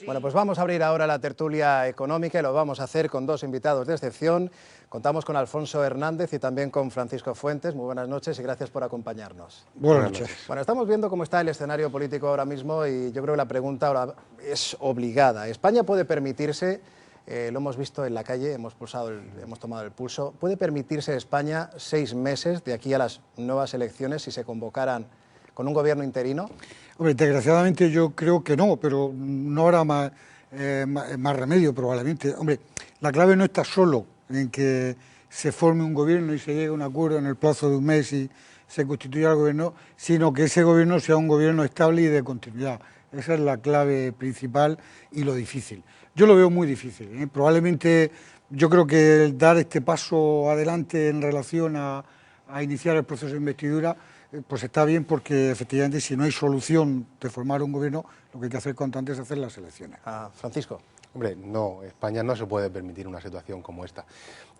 Bueno, pues vamos a abrir ahora la tertulia económica y lo vamos a hacer con dos invitados de excepción. Contamos con Alfonso Hernández y también con Francisco Fuentes. Muy buenas noches y gracias por acompañarnos. Buenas noches. Bueno, estamos viendo cómo está el escenario político ahora mismo y yo creo que la pregunta ahora es obligada. ¿España puede permitirse, lo hemos visto en la calle, hemos tomado el pulso, puede permitirse España 6 meses de aquí a las nuevas elecciones si se convocaran con un gobierno interino? Hombre, desgraciadamente yo creo que no, pero no habrá más remedio probablemente. Hombre, la clave no está solo en que se forme un gobierno y se llegue a un acuerdo en el plazo de un mes y se constituya el gobierno, sino que ese gobierno sea un gobierno estable y de continuidad. Esa es la clave principal y lo difícil. Yo lo veo muy difícil, ¿eh? Probablemente yo creo que dar este paso adelante en relación a iniciar el proceso de investidura pues está bien, porque efectivamente si no hay solución de formar un gobierno, lo que hay que hacer cuanto antes es hacer las elecciones. Francisco. Hombre, no, España no se puede permitir una situación como esta.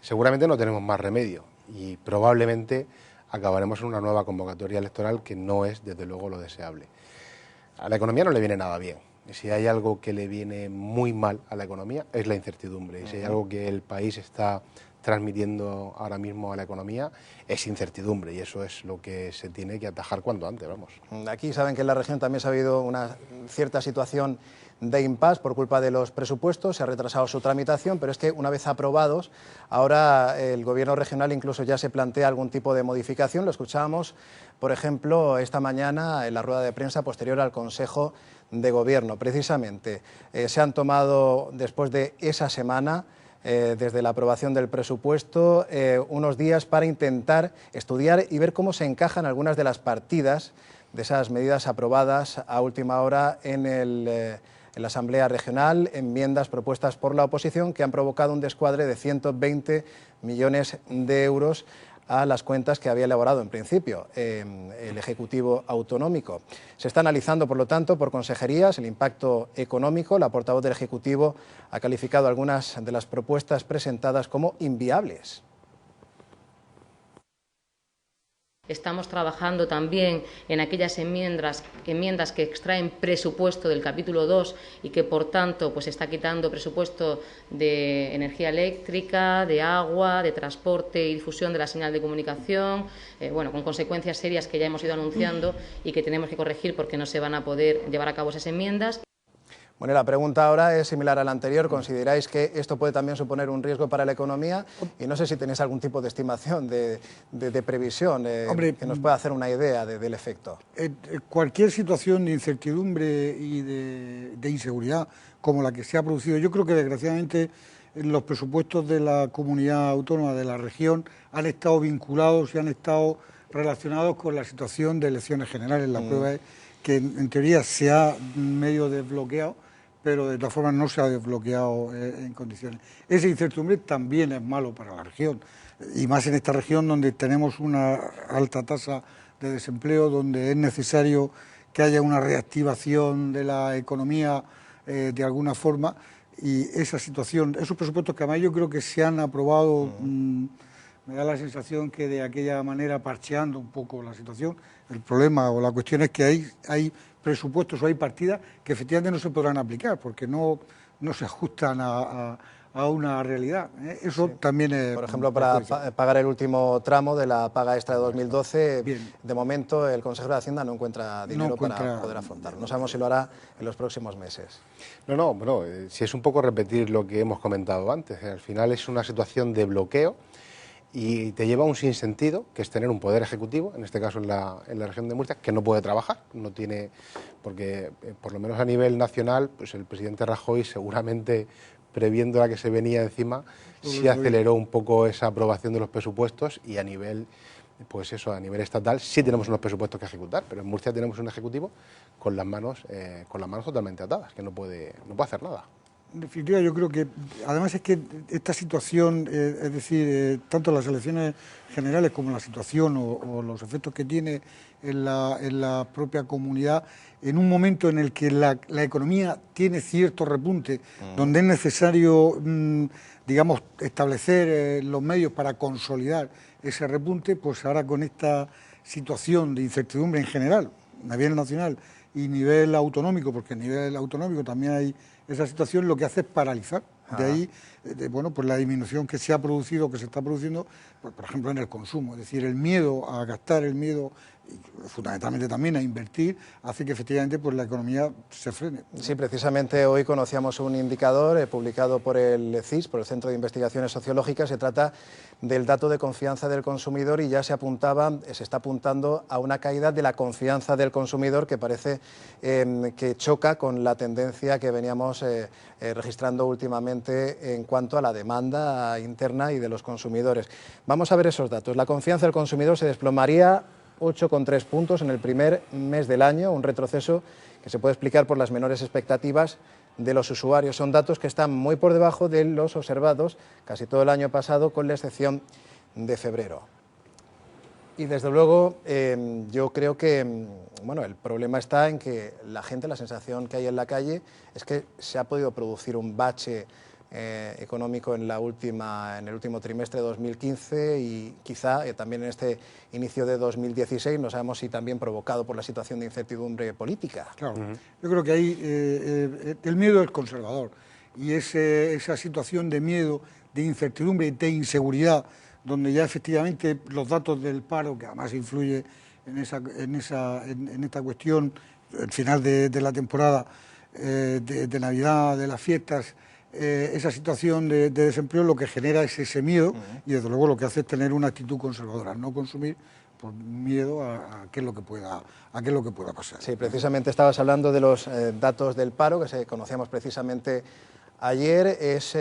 Seguramente no tenemos más remedio y probablemente acabaremos en una nueva convocatoria electoral que no es, desde luego, lo deseable. A la economía no le viene nada bien. Y si hay algo que le viene muy mal a la economía es la incertidumbre. Y si hay algo que el país está transmitiendo ahora mismo a la economía es incertidumbre, y eso es lo que se tiene que atajar cuanto antes, vamos. Aquí saben que en la región también se ha habido una cierta situación de impasse por culpa de los presupuestos, se ha retrasado su tramitación, pero es que una vez aprobados, ahora el gobierno regional incluso ya se plantea algún tipo de modificación. Lo escuchábamos, por ejemplo, esta mañana en la rueda de prensa posterior al Consejo de Gobierno. Precisamente se han tomado, después de esa semana, desde la aprobación del presupuesto, unos días para intentar estudiar y ver cómo se encajan algunas de las partidas de esas medidas aprobadas a última hora en la Asamblea Regional, enmiendas propuestas por la oposición que han provocado un descuadre de 120 millones de euros a las cuentas que había elaborado en principio el Ejecutivo Autonómico. Se está analizando, por lo tanto, por consejerías el impacto económico. La portavoz del Ejecutivo ha calificado algunas de las propuestas presentadas como inviables. Estamos trabajando también en aquellas enmiendas que extraen presupuesto del capítulo 2 y que, por tanto, pues está quitando presupuesto de energía eléctrica, de agua, de transporte y difusión de la señal de comunicación, bueno, con consecuencias serias que ya hemos ido anunciando y que tenemos que corregir porque no se van a poder llevar a cabo esas enmiendas. Bueno, la pregunta ahora es similar a la anterior. ¿Consideráis que esto puede también suponer un riesgo para la economía? Y no sé si tenéis algún tipo de estimación, de previsión, que nos pueda hacer una idea del efecto. Cualquier situación de incertidumbre y de inseguridad como la que se ha producido, yo creo que desgraciadamente los presupuestos de la comunidad autónoma de la región han estado vinculados y han estado relacionados con la situación de elecciones generales. La prueba es que en teoría se ha medio desbloqueado, pero de todas formas no se ha desbloqueado en condiciones. Esa incertidumbre también es malo para la región, y más en esta región donde tenemos una alta tasa de desempleo, donde es necesario que haya una reactivación de la economía de alguna forma, y esa situación, esos presupuestos que además yo creo que se han aprobado, me da la sensación que de aquella manera parcheando un poco la situación. El problema o la cuestión es que hay presupuestos o hay partidas que efectivamente no se podrán aplicar porque no se ajustan a una realidad. Eso también es... Por ejemplo, para pagar el último tramo de la paga extra de 2012, de momento el Consejo de Hacienda no encuentra dinero para poder afrontarlo. No sabemos si lo hará en los próximos meses. No, si es un poco repetir lo que hemos comentado antes. Al final es una situación de bloqueo y te lleva a un sinsentido, que es tener un poder ejecutivo, en este caso en la región de Murcia, que no puede trabajar, no tiene, porque por lo menos a nivel nacional, pues el presidente Rajoy seguramente, previendo la que se venía encima, sí aceleró un poco esa aprobación de los presupuestos, y a nivel, pues eso, a nivel estatal sí tenemos unos presupuestos que ejecutar, pero en Murcia tenemos un ejecutivo con las manos totalmente atadas, que no puede hacer nada. En definitiva, yo creo que, además es que esta situación, es decir, tanto las elecciones generales como la situación o los efectos que tiene en la propia comunidad, en un momento en el que la economía tiene cierto repunte, donde es necesario, digamos, establecer los medios para consolidar ese repunte, pues ahora con esta situación de incertidumbre en general, a nivel nacional y nivel autonómico, porque a nivel autonómico también hay esa situación lo que hace es paralizar. De ahí, bueno, pues la disminución que se ha producido, que se está produciendo, pues, por ejemplo, en el consumo. Es decir, el miedo a gastar, el miedo, y fundamentalmente también a invertir, hace que efectivamente pues la economía se frene, ¿no? Sí, precisamente hoy conocíamos un indicador publicado por el CIS, por el Centro de Investigaciones Sociológicas. Se trata del dato de confianza del consumidor y ya se está apuntando a una caída de la confianza del consumidor que parece que choca con la tendencia que veníamos registrando últimamente en cuanto a la demanda interna y de los consumidores. Vamos a ver esos datos. La confianza del consumidor se desplomaría 8,3 puntos en el primer mes del año, un retroceso que se puede explicar por las menores expectativas de los usuarios. Son datos que están muy por debajo de los observados casi todo el año pasado, con la excepción de febrero. Y desde luego yo creo que bueno, el problema está en que la gente, la sensación que hay en la calle es que se ha podido producir un bache económico en el último trimestre de 2015 y quizá también en este inicio de 2016, no sabemos si también provocado por la situación de incertidumbre política. Claro, yo creo que ahí el miedo es conservador y esa situación de miedo, de incertidumbre, de inseguridad, donde ya efectivamente los datos del paro, que además influye en esta cuestión, el final de la temporada de Navidad, de las fiestas, esa situación de desempleo lo que genera es ese miedo y desde luego lo que hace es tener una actitud conservadora, no consumir por miedo a qué es lo que pueda pasar. Sí, precisamente estabas hablando de los datos del paro que conocíamos precisamente ayer. Es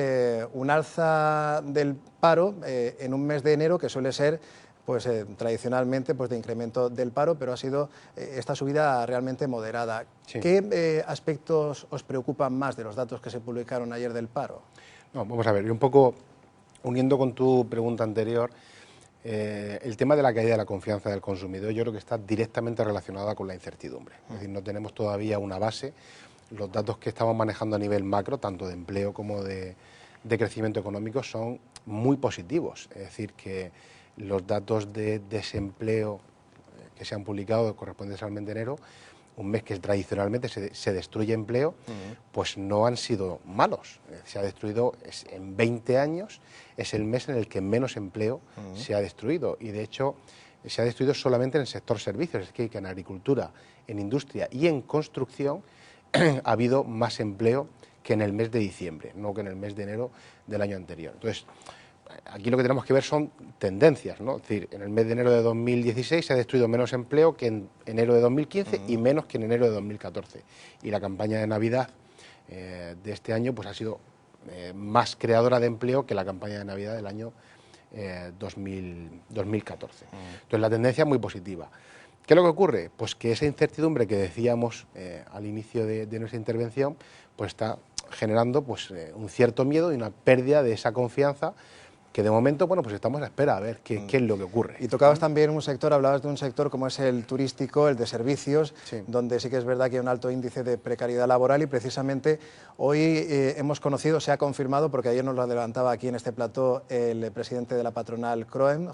un alza del paro en un mes de enero que suele ser pues tradicionalmente pues de incremento del paro, pero ha sido esta subida realmente moderada. Sí. ¿Qué aspectos os preocupan más de los datos que se publicaron ayer del paro? No, vamos a ver, un poco uniendo con tu pregunta anterior, el tema de la caída de la confianza del consumidor yo creo que está directamente relacionada con la incertidumbre. Es decir, no tenemos todavía una base. Los datos que estamos manejando a nivel macro, tanto de empleo como de crecimiento económico, son muy positivos. Es decir, que los datos de desempleo que se han publicado correspondientes al mes de enero, un mes que tradicionalmente se destruye empleo, pues no han sido malos. Se ha destruido, en 20 años, es el mes en el que menos empleo se ha destruido. Y de hecho, se ha destruido solamente en el sector servicios. Es que en agricultura, en industria y en construcción ha habido más empleo que en el mes de diciembre, no que en el mes de enero del año anterior. Entonces, aquí lo que tenemos que ver son tendencias, ¿no? Es decir, en el mes de enero de 2016 se ha destruido menos empleo que en enero de 2015 y menos que en enero de 2014. Y la campaña de Navidad de este año pues ha sido más creadora de empleo que la campaña de Navidad del año 2014. Entonces la tendencia es muy positiva. ¿Qué es lo que ocurre? Pues que esa incertidumbre que decíamos al inicio de nuestra intervención pues está generando pues, un cierto miedo y una pérdida de esa confianza que de momento, bueno, pues estamos a espera a ver qué es lo que ocurre. Y tocabas también un sector, hablabas de un sector como es el turístico, el de servicios, sí, donde sí que es verdad que hay un alto índice de precariedad laboral y precisamente hoy hemos conocido, se ha confirmado, porque ayer nos lo adelantaba aquí en este plató el presidente de la patronal CROEM,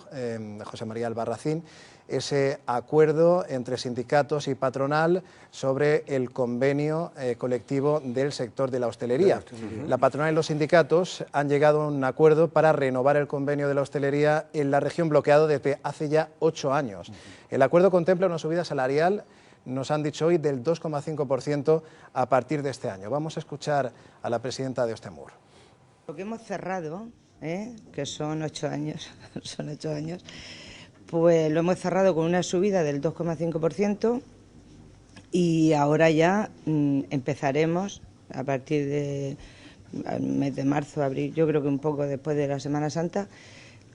José María Albarracín, ese acuerdo entre sindicatos y patronal sobre el convenio colectivo del sector de la hostelería. La patronal y los sindicatos han llegado a un acuerdo para renovar el convenio de la hostelería en la región bloqueado desde hace ya 8 años. El acuerdo contempla una subida salarial, nos han dicho hoy, del 2,5% a partir de este año. Vamos a escuchar a la presidenta de Ostemur. Lo que hemos cerrado, que son 8 años, pues lo hemos cerrado con una subida del 2,5% y ahora ya empezaremos a partir del mes de marzo, abril, yo creo que un poco después de la Semana Santa,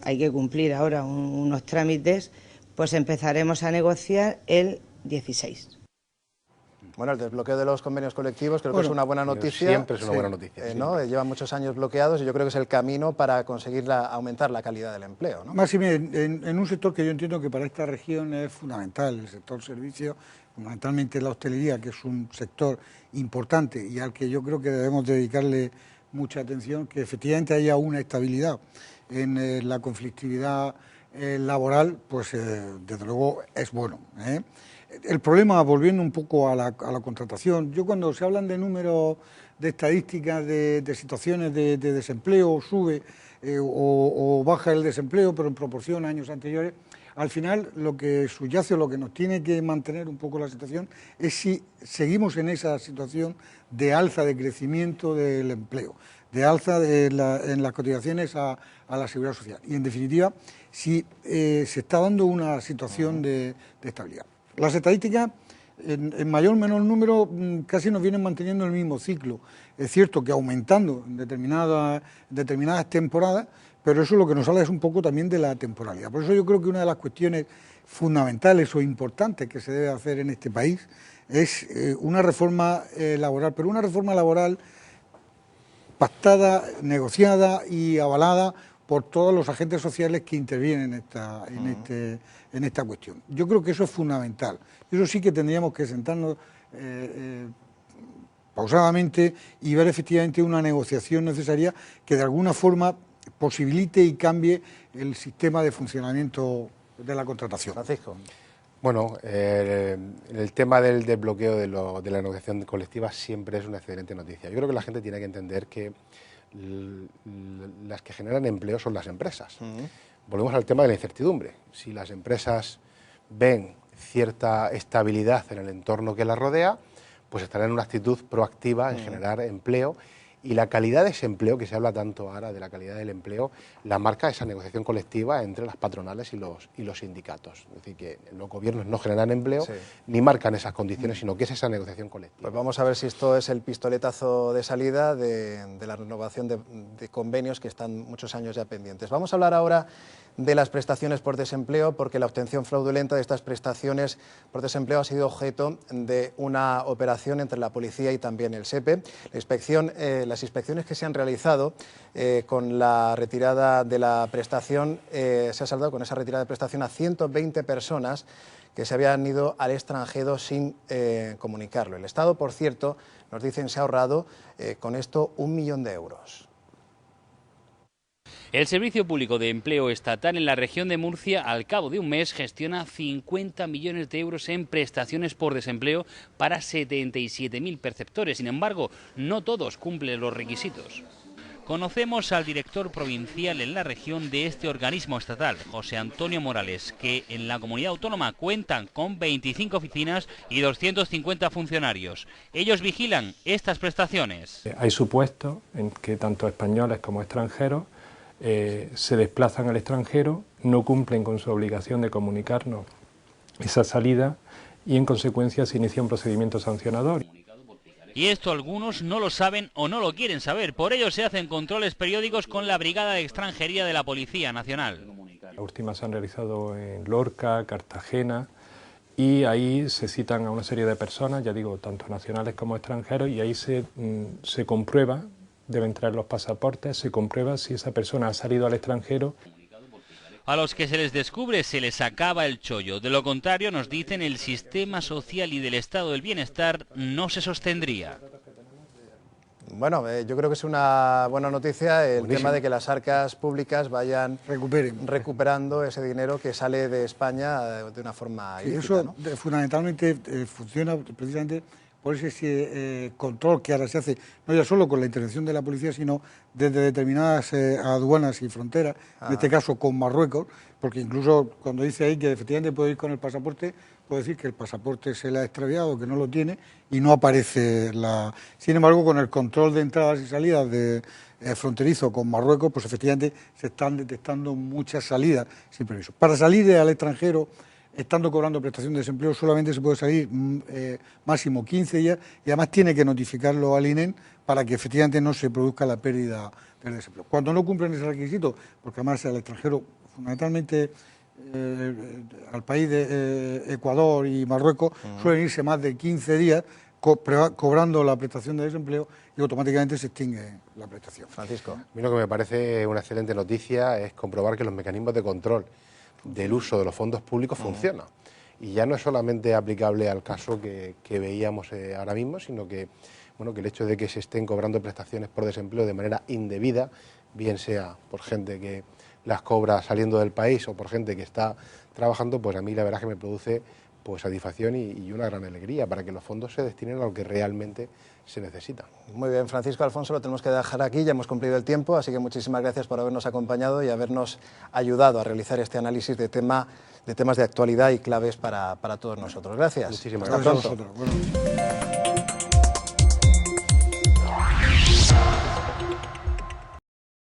hay que cumplir ahora unos trámites, pues empezaremos a negociar el 16. Bueno, el desbloqueo de los convenios colectivos creo que es una buena noticia. Siempre es una buena noticia. ¿No? Llevan muchos años bloqueados y yo creo que es el camino para conseguir aumentar la calidad del empleo, ¿no? Más y menos, en un sector que yo entiendo que para esta región es fundamental, el sector servicio, fundamentalmente la hostelería, que es un sector importante y al que yo creo que debemos dedicarle mucha atención, que efectivamente haya una estabilidad en la conflictividad laboral, pues desde luego es bueno. El problema, volviendo un poco a la contratación, yo cuando se hablan de números, de estadísticas, de situaciones de desempleo, sube o baja el desempleo, pero en proporción a años anteriores, al final lo que subyace o lo que nos tiene que mantener un poco la situación es si seguimos en esa situación de alza de crecimiento del empleo, de alza en las cotizaciones a la seguridad social y en definitiva si se está dando una situación de estabilidad. Las estadísticas en mayor o menor número casi nos vienen manteniendo el mismo ciclo. Es cierto que aumentando en determinadas temporadas, pero eso lo que nos habla es un poco también de la temporalidad. Por eso yo creo que una de las cuestiones fundamentales o importantes que se debe hacer en este país es una reforma laboral, pero una reforma laboral pactada, negociada y avalada por todos los agentes sociales que intervienen en esta cuestión. Yo creo que eso es fundamental. Eso sí que tendríamos que sentarnos pausadamente y ver efectivamente una negociación necesaria que de alguna forma posibilite y cambie el sistema de funcionamiento de la contratación. Francisco. Bueno, el tema del desbloqueo de la negociación colectiva siempre es una excelente noticia. Yo creo que la gente tiene que entender que las que generan empleo son las empresas. Volvemos al tema de la incertidumbre. Si las empresas ven cierta estabilidad en el entorno que las rodea, pues estarán en una actitud proactiva en generar empleo. Y la calidad de ese empleo, que se habla tanto ahora de la calidad del empleo, la marca esa negociación colectiva entre las patronales y los sindicatos. Es decir, que los gobiernos no generan empleo ni marcan esas condiciones, sino que es esa negociación colectiva. Pues vamos a ver si esto es el pistoletazo de salida de la renovación de convenios que están muchos años ya pendientes. Vamos a hablar ahora de las prestaciones por desempleo, porque la obtención fraudulenta de estas prestaciones por desempleo ha sido objeto de una operación entre la policía y también el SEPE. Las inspecciones que se han realizado con la retirada de la prestación, se ha saldado con esa retirada de prestación a 120 personas que se habían ido al extranjero sin comunicarlo. El Estado, por cierto, nos dicen, se ha ahorrado con esto 1 millón de euros. El Servicio Público de Empleo Estatal en la región de Murcia, al cabo de un mes, gestiona 50 millones de euros en prestaciones por desempleo para 77.000 perceptores. Sin embargo, no todos cumplen los requisitos. Conocemos al director provincial en la región de este organismo estatal, José Antonio Morales, que en la comunidad autónoma cuentan con 25 oficinas y 250 funcionarios. Ellos vigilan estas prestaciones. Hay supuestos en que tanto españoles como extranjeros se desplazan al extranjero, no cumplen con su obligación de comunicarnos esa salida y en consecuencia se inicia un procedimiento sancionador. Y esto algunos no lo saben o no lo quieren saber, por ello se hacen controles periódicos con la Brigada de Extranjería de la Policía Nacional. Las últimas se han realizado en Lorca, Cartagena, y ahí se citan a una serie de personas, ya digo, tanto nacionales como extranjeros, y ahí se comprueba. Deben traer los pasaportes, se comprueba si esa persona ha salido al extranjero. A los que se les descubre se les acaba el chollo. De lo contrario, nos dicen, el sistema social y del estado del bienestar no se sostendría. Bueno, yo creo que es una buena noticia el tema de que las arcas públicas vayan recuperando ese dinero que sale de España de una forma ilícita, eso, ¿no? Fundamentalmente funciona precisamente por ese control que ahora se hace, no ya solo con la intervención de la policía, sino desde determinadas aduanas y fronteras, en este caso con Marruecos, porque incluso cuando dice ahí que efectivamente puede ir con el pasaporte, puede decir que el pasaporte se le ha extraviado, que no lo tiene y no aparece la... Sin embargo, con el control de entradas y salidas de fronterizo con Marruecos, pues efectivamente se están detectando muchas salidas sin permiso. Para salir al extranjero, estando cobrando prestación de desempleo, solamente se puede salir máximo 15 días y además tiene que notificarlo al INEM para que efectivamente no se produzca la pérdida del desempleo. Cuando no cumplen ese requisito, porque además al extranjero, fundamentalmente al país de Ecuador y Marruecos, suelen irse más de 15 días cobrando la prestación de desempleo y automáticamente se extingue la prestación. Francisco. A mí lo que me parece una excelente noticia es comprobar que los mecanismos de control del uso de los fondos públicos funciona. Y ya no es solamente aplicable al caso que veíamos ahora mismo, sino que, bueno, que el hecho de que se estén cobrando prestaciones por desempleo de manera indebida, bien sea por gente que las cobra saliendo del país o por gente que está trabajando, pues a mí la verdad es que me produce pues satisfacción y una gran alegría para que los fondos se destinen a lo que realmente se necesita. Muy bien, Francisco Alfonso, lo tenemos que dejar aquí, ya hemos cumplido el tiempo, así que muchísimas gracias por habernos acompañado y habernos ayudado a realizar este análisis de temas de actualidad y claves para todos nosotros. Gracias. Muchísimas Hasta gracias. pronto.